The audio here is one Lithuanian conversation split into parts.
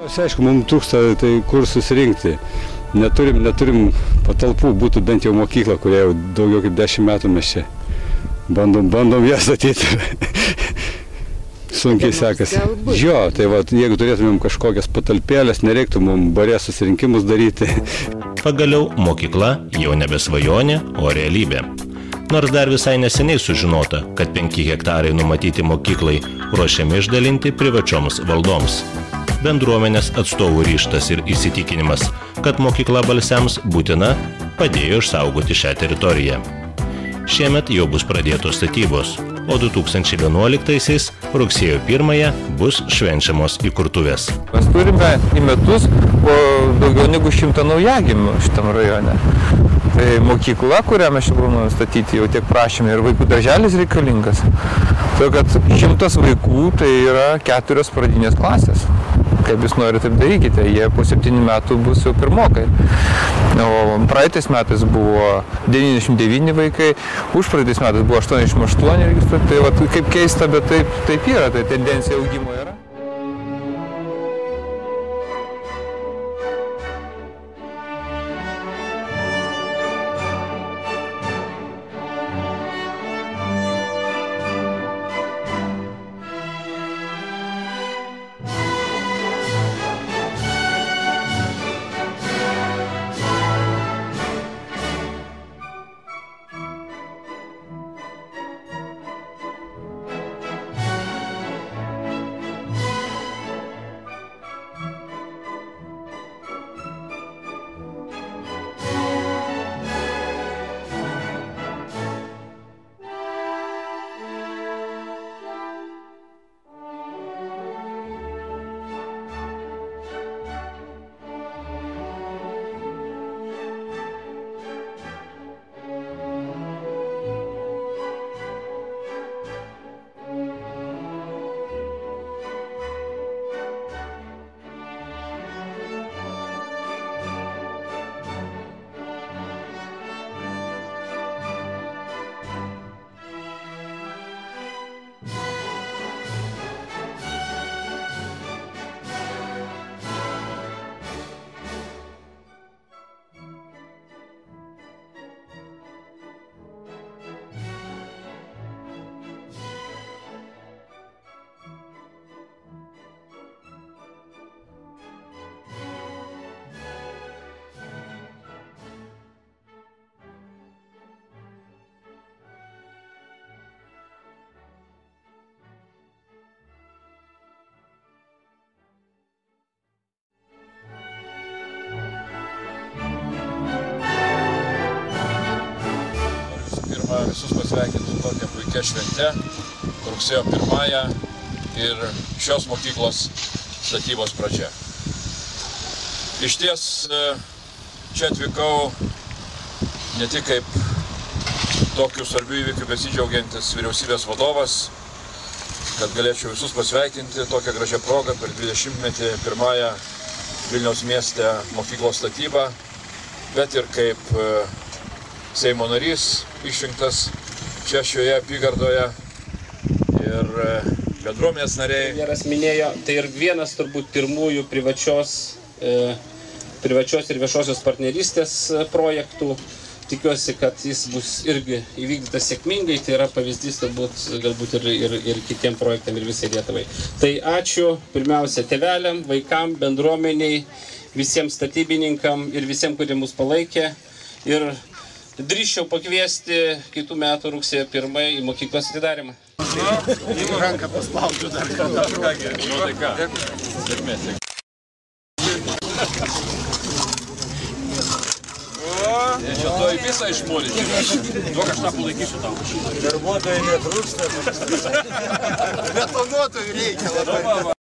Aišku, mums trūksta tai kur susirinkti. Neturim patalpų, būtų bent jau mokykla, kurie jau daugiau kaip 10 metų mes čia bandom ją statyti. Sunkiai sekasi. Jo, tai va, jeigu turėtumėm kažkokias patalpėlės, nereiktų mums barės susirinkimus daryti. Pagaliau mokykla jau nebe svajonė, o realybė. Nors dar visai neseniai sužinota, kad 5 hektarai numatyti mokyklai ruošiami išdalinti privačioms valdoms. Bendruomenės atstovų ryžtas ir įsitikinimas, kad mokykla balsiams būtina, padėjo išsaugoti šią teritoriją. Šiemet jau bus pradėtos statybos, o 2011-aisiais rugsėjo 1-ąją bus švenčiamos įkurtuvės. Mes turime į metus po daugiau negu 100 naujagimių šitam rajone. Tai mokykla, kurią mes čia planuojame statyti, jau tiek prašėme, ir vaikų darželis reikalingas. Tai kad 100 vaikų tai yra 4 pradinės klasės. Kaip jūs norite, taip darykite, jie po 7 metų bus jau pirmokai. O praeitais metais buvo 99 vaikai, už praeitais metais buvo 88 registruoti. Tai va, kaip keista, bet taip yra, tai tendencija augimo yra. Visus pasveikinti su tokia puikia švente, rugsėjo 1-ąją ir šios mokyklos statybos pradžia. Iš ties čia atvykau ne tik kaip tokių svarbių įvykių besidžiaugiantis vyriausybės vadovas, kad galėčiau visus pasveikinti tokią gražią progą per 20-metį 1-ąją Vilniaus mieste mokyklos statybą, bet ir kaip Seimo narys išrinktas čia šioje apygardoje ir bendruomenės nariai. Premjeras minėjo, tai ir vienas turbūt pirmųjų privačios ir viešosios partnerystės projektų. Tikiuosi, kad jis bus irgi įvykdytas sėkmingai, tai yra pavyzdys galbūt ir kitiem projektam ir visai Lietuvai. Tai ačiū pirmiausia tėveliam, vaikam, bendruomeniai, visiems statybininkam ir visiems, kurie mus palaikė. Ir drįsčiau pakviesti kitų metų rugsėjo 1 į mokyklos atidarymą. Jeigu ranką paspaudžiu dar kartą. Nu tai ką? Sėkmės. Čia to į visą išmūlyti. Duok aš tą palaikysiu tau. Darbuotojai netrūksta. Betonuotojų reikia labai.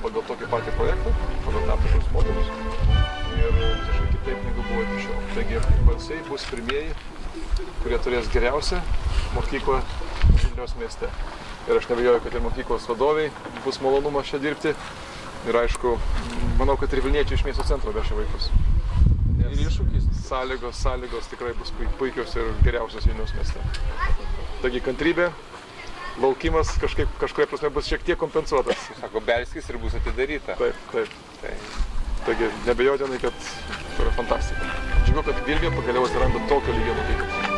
pagal tokį patį projektą, pagal tam tikrus modulius ir kažkaip kitaip negu buvo iki šiol. Taigi balsiai bus pirmieji, kurie turės geriausią mokyklą Vilniaus mieste. Ir aš neabejoju, kad ir mokyklos vadoviai bus malonumas čia dirbti. Ir aišku, manau, kad ir vilniečiai iš miesto centro vešia vaikus. Ir iššūkis, sąlygos tikrai bus puikios ir geriausios Vilniaus mieste. Taigi kantrybė, laukimas kažkuria prasme bus šiek tiek kompensuotas. Sako, belskis ir bus atidaryta. Taip. Taigi nebejotinai, kad tai yra fantastika. Džiugu, kad Vilniuje pagaliau atsiranda tokio lygio mokyklos.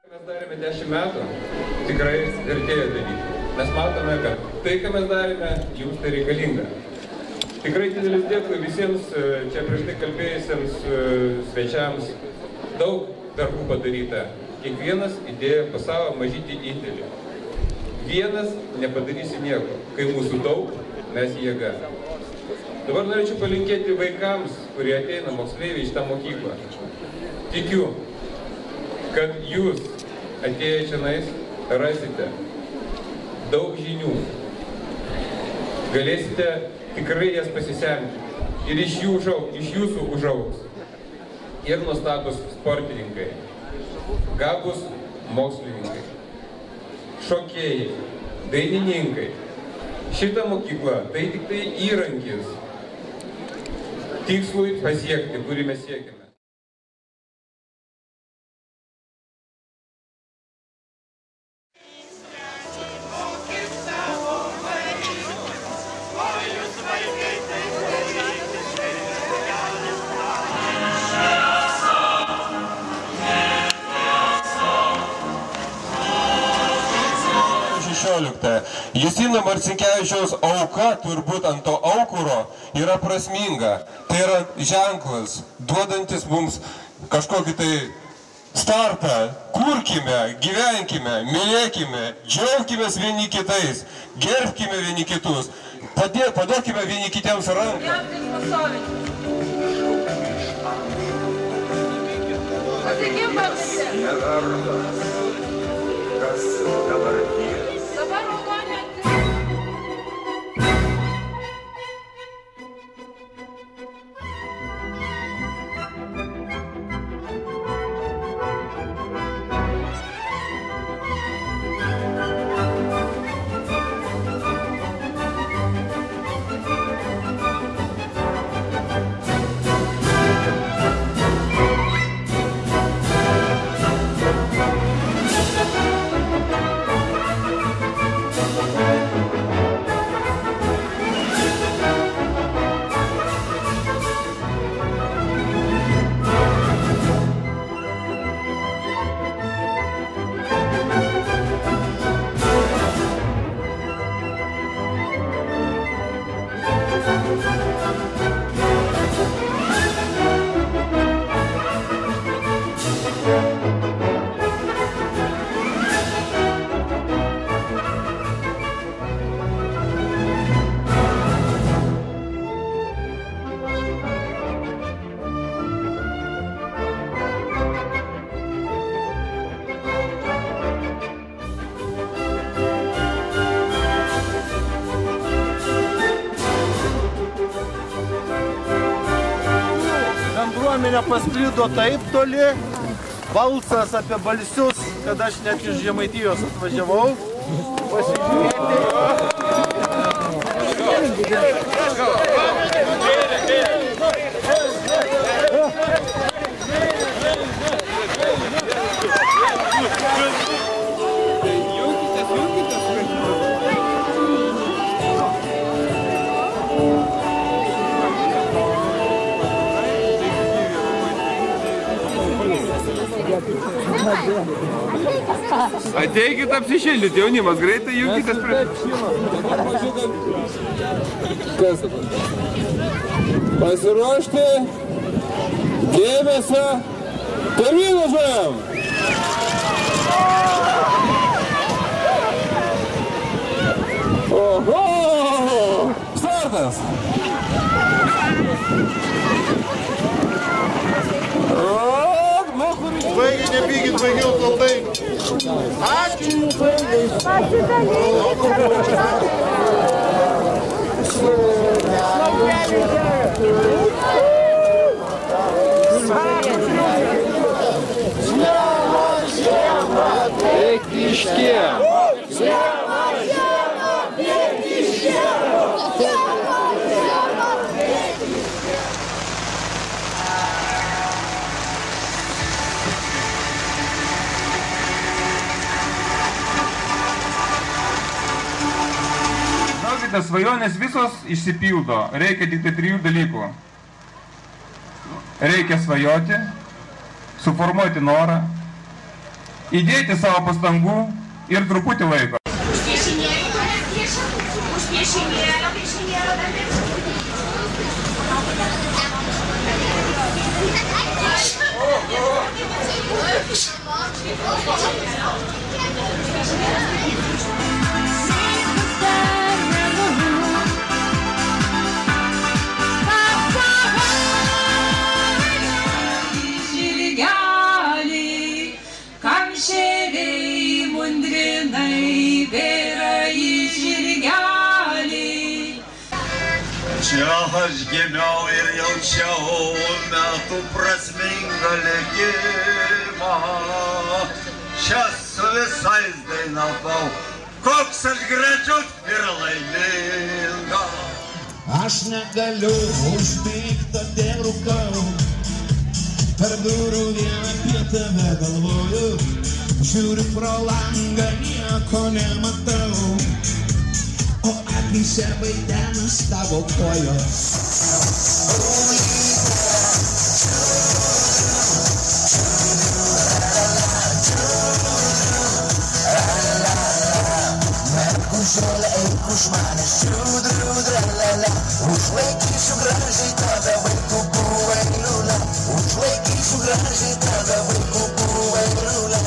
Mes darėme 10 metų, tikrai vertėjo daryti. Mes matome, kad tai, ką mes darėme, jums tai reikalinga. Tikrai didelis dėkui visiems čia prieš tai kalbėjusiems svečiams. Daug darbų padaryta. Kiekvienas įdėjo po savo mažytį indėlį. Vienas nepadarysi nieko. Kai mūsų daug, mes jėga. Dabar norėčiau palinkėti vaikams, kurie ateina moksleiviai į šitą mokyklą. Tikiu, kad jūs atėję čionais rasite daug žinių. Galėsite tikrai jas pasisemti ir iš jūsų užaugs ir nuostabūs sportininkai, gabūs mokslininkai, šokėjai, dainininkai. Šita mokykla tai tik tai įrankis tikslui pasiekti, kurį mes siekime. Justino Marcinkevičiaus auka turbūt ant to aukuro yra prasminga. Tai yra ženklas, duodantis mums kažkokį tai startą. Kurkime, gyvenkime, mylėkime, džiaugkimės vieni kitais, gerbkime vieni kitus, paduokime vieni kitiems ranką. bendruomenė pasklido taip toli, balsas apie balsius, kad aš net iš Žemaitijos atvažiavau pasižiūrėti. Ateikit apsišildyti, jaunimas, greitai junkitės prie... Kas dabar? Pasiruošti, dėmesio, pirmyn važiuojam! Oho! Startas! Baigi, nepykit, baigiau kalbai. Ačiū. Svajonės visos išsipildo, reikia tik tai 3 dalykų. Reikia svajoti, suformuoti norą, įdėti savo pastangų ir truputį laiko. Čia aš gimiau ir jaučiau metų prasmingą likimą. Čia su visais dainavau, koks aš gražus ir laiminga. Aš negaliu užbėgti, todėl rūkau, per durų vieną apie tave galvoju, žiūriu pro langą, nieko nematau. O akyse vaidenas tavo kojos. Merkužėlė, eik už manęs, čiudriudrelele, užlaikysiu gražiai tave, vaikų buvai liulė, užlaikysiu gražiai tave, vaikų buvai liulė.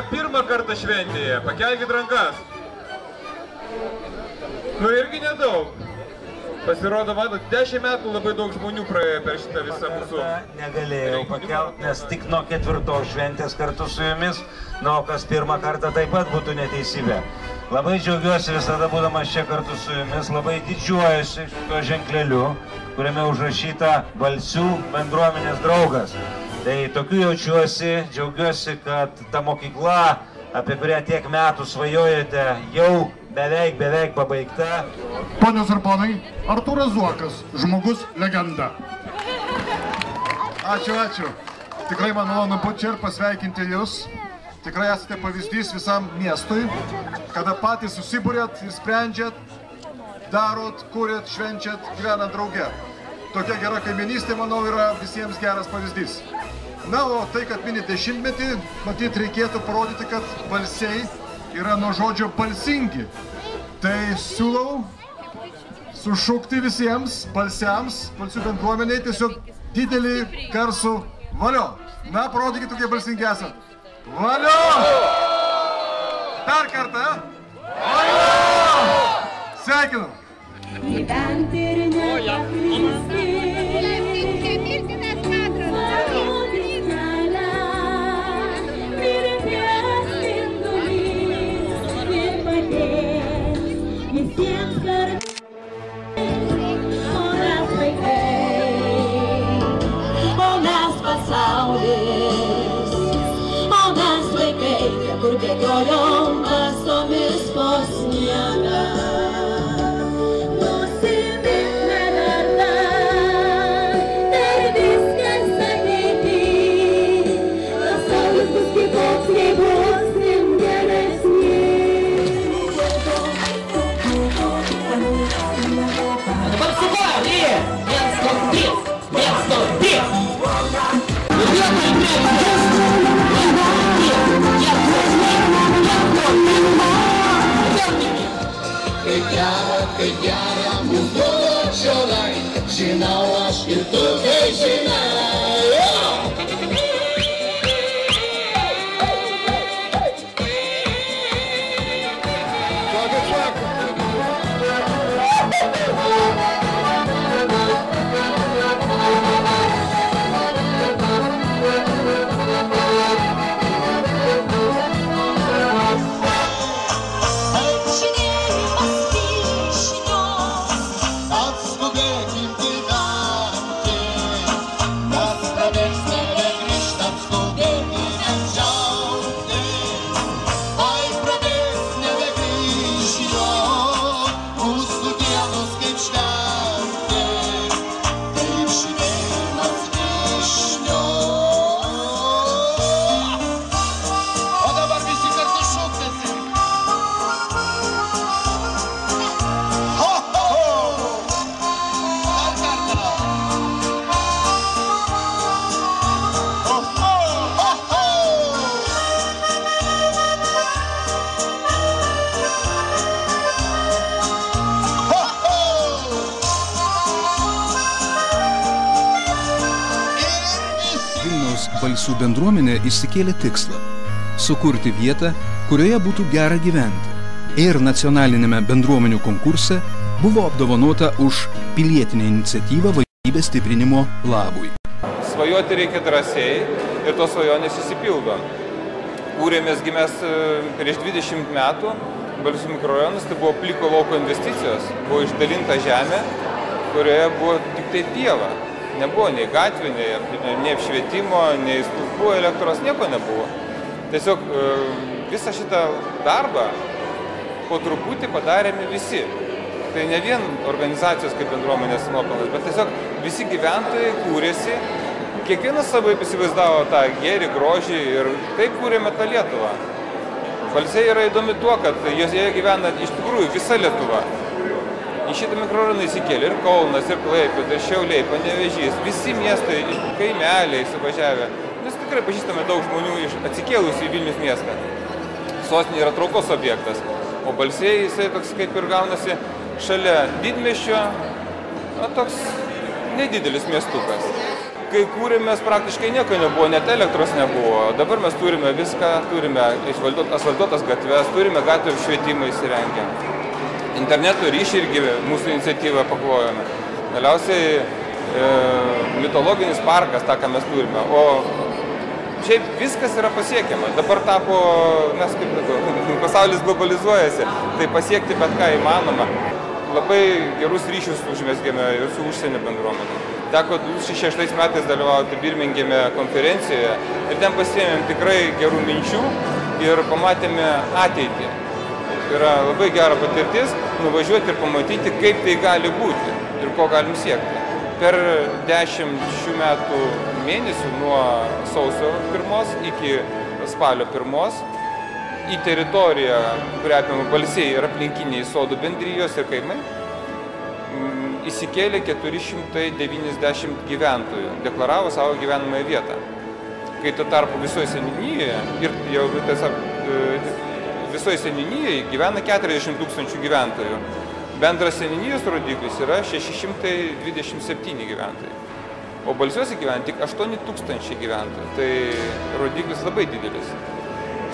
Pirmą kartą šventėje, pakelkit rankas. Nu irgi nedaug. Pasirodo, matot, 10 metų labai daug žmonių praėjo per šitą visą mūsų... Negalėjau pakelt, nes tik nuo 4 šventės kartu su jumis, o kas pirmą kartą taip pat būtų neteisybė. Labai džiaugiuosi visada būdamas čia kartu su jumis, labai didžiuojuosi šito ženkleliu, kuriame užrašyta Balsių bendruomenės draugas. Tai tokiu jaučiuosi, džiaugiuosi, kad ta mokykla, apie kurią tiek metų svajojate, jau beveik pabaigta. Ponios ir ponai, Artūras Zuokas, žmogus legenda. Ačiū, ačiū. Tikrai man malonu būti čia ir pasveikinti jūs. Tikrai esate pavyzdys visam miestui, kada patys susibūrėt ir sprendžiat, darot, kuriat, švenčiat, gyvenant drauge. Tokia gera kaiminystė, manau, yra visiems geras pavyzdys. Na, o tai, kad minite 10-metį, matyt, reikėtų parodyti, kad balsiai yra nuo žodžio balsingi. Tai siūlau sušukti visiems balsiams, balsių bendruomeniai, tiesiog didelį garsų valio. Na, parodykit, kokie balsingi esat. Valio! Dar kartą. Valio! Sveikinu! Gyventi ir nepaklysti. Parodys kelią, mirties spindulys ir padės visiems kartu. O mes vaikai, o mes pasaulis, o mes vaikai, kur bėgiojom basomis po sniegą. Kai gera mums buvo čionai, žinau aš ir tu tai žinai. Balsių bendruomenė išsikėlė tikslą – sukurti vietą, kurioje būtų gera gyventi. Ir nacionalinėme bendruomenių konkurse buvo apdovanota už pilietinę iniciatyvą valstybės stiprinimo labui. Svajoti reikia drąsiai ir tos svajonės išsipildo. Kūrėmės gimęs prieš 20 metų, Balsių mikrorajonas, tai buvo pliko lauko investicijos, buvo išdalinta žemė, kurioje buvo tik tai pieva. Nebuvo nei gatvė, nei apšvietimo, nei stulpų elektros, nieko nebuvo. Tiesiog visą šitą darbą po truputį padarėme visi. Tai ne vien organizacijos kaip bendruomenės nuopelnas, bet tiesiog visi gyventojai kūrėsi, kiekvienas savaip įsivaizdavo tą gėrį, grožį ir taip kūrėme tą Lietuvą. Balsiai yra įdomi tuo, kad joje gyvena iš tikrųjų visa Lietuva. Į šitą mikrorajoną įsikėlė ir Kaunas, ir Klaipėda, ir Šiauliai, Panevėžys, visi miestai, kaimeliai suvažiavę. Mes tikrai pažįstame daug žmonių atsikėlusių į Vilnius miestą. Sostinė yra traukos objektas, o Balsiai jisai toks kaip ir gaunasi šalia didmiesčio, toks nedidelis miestukas. Kai kūrėmės, praktiškai nieko nebuvo, net elektros nebuvo. Dabar mes turime viską, turime asfaltuotas gatves, turime gatvių švietimą įsirengę. Interneto ryšį irgi mūsų iniciatyvą paklojome. Galiausiai mitologinis parkas, tą, ką mes turime. O šiaip viskas yra pasiekiama. Dabar tapo, mes kaip pasaulis globalizuojasi, tai pasiekti bet ką įmanoma. Labai gerus ryšius užmezgėme ir su užsienio bendruomenė. Teko 2006 metais dalyvauti Birmingeme konferencijoje ir ten pasiėmėm tikrai gerų minčių ir pamatėme ateitį. Yra labai gera patirtis nuvažiuoti ir pamatyti, kaip tai gali būti ir ko galim siekti. Per 10 šių metų mėnesių nuo sausio 1 iki spalio 1 į teritoriją, kurią apima Balsiai ir aplinkiniai sodų bendrijos ir kaimai, įsikėlė 490 gyventojų, deklaravo savo gyvenamąją vietą. Kai tuo tarpu visoje seniūnijoje ir jau visoje seniūnijoje gyvena 40 000 gyventojų. Bendras seniūnijos rodiklis yra 627 gyventojai. O Balsiuose gyvena tik 8 000 gyventojų. Tai rodiklis labai didelis.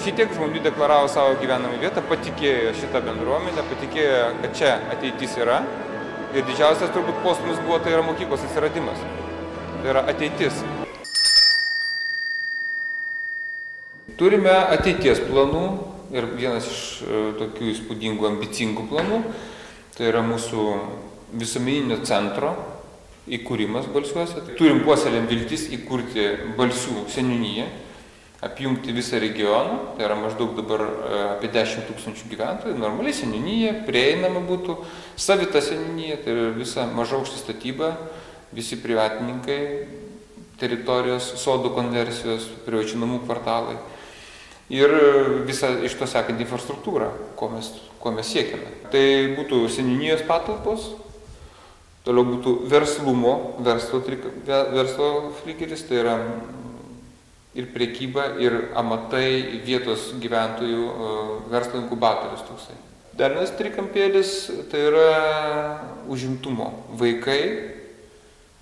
Šitiek žmonių deklaravo savo gyvenamą vietą, patikėjo šitą bendruomenę, patikėjo, kad čia ateitis yra. Ir didžiausias turbūt postūmis buvo, tai yra mokyklos atsiradimas. Tai yra ateitis. Turime ateities planų ir vienas iš tokių įspūdingų, ambicingų planų, tai yra mūsų visuomeninio centro įkūrimas Balsiuose. Turim puoselėm viltis įkurti Balsių seniūniją, apjungti visą regioną, tai yra maždaug dabar apie 10 000 gyventojų, normaliai seniūnija, prieinama būtų, savita seniūnija, tai yra visa mažaaukštė statyba, visi privatininkai, teritorijos, sodų konversijos, privačių namų kvartalai ir visa iš to sekanti infrastruktūra, ko mes siekiame. Tai būtų seniūnijos patalpos, toliau būtų verslo fligeris, tai yra ir prekyba, ir amatai, vietos gyventojų verslo inkubatorius toksai. Dar vienas trikampėlis, tai yra užimtumo vaikai,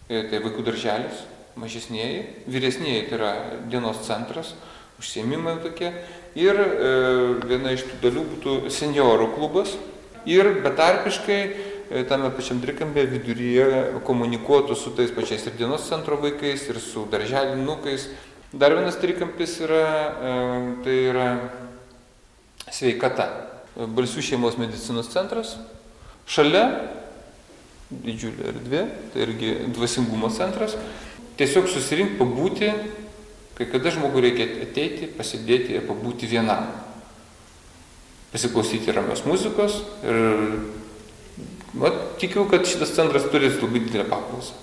tai vaikų darželis, mažesnieji, vyresnieji, tai yra dienos centras, užsiėmimai tokie, ir viena iš tų dalių būtų senjorų klubas, ir betarpiškai tame pačiam trikampėje viduryje komunikuotų su tais pačiais ir dienos centro vaikais, ir su darželinukais. Dar vienas trikampis yra, tai yra sveikata. Balsių šeimos medicinos centras. Šalia didžiulė erdvė, tai irgi dvasingumo centras. Tiesiog susirinkti, pabūti, kai kada žmogui reikia ateiti, pasidėti ir pabūti vienam. Pasiklausyti ramios muzikos ir tikiu, kad šitas centras turi labai didelę paklausą.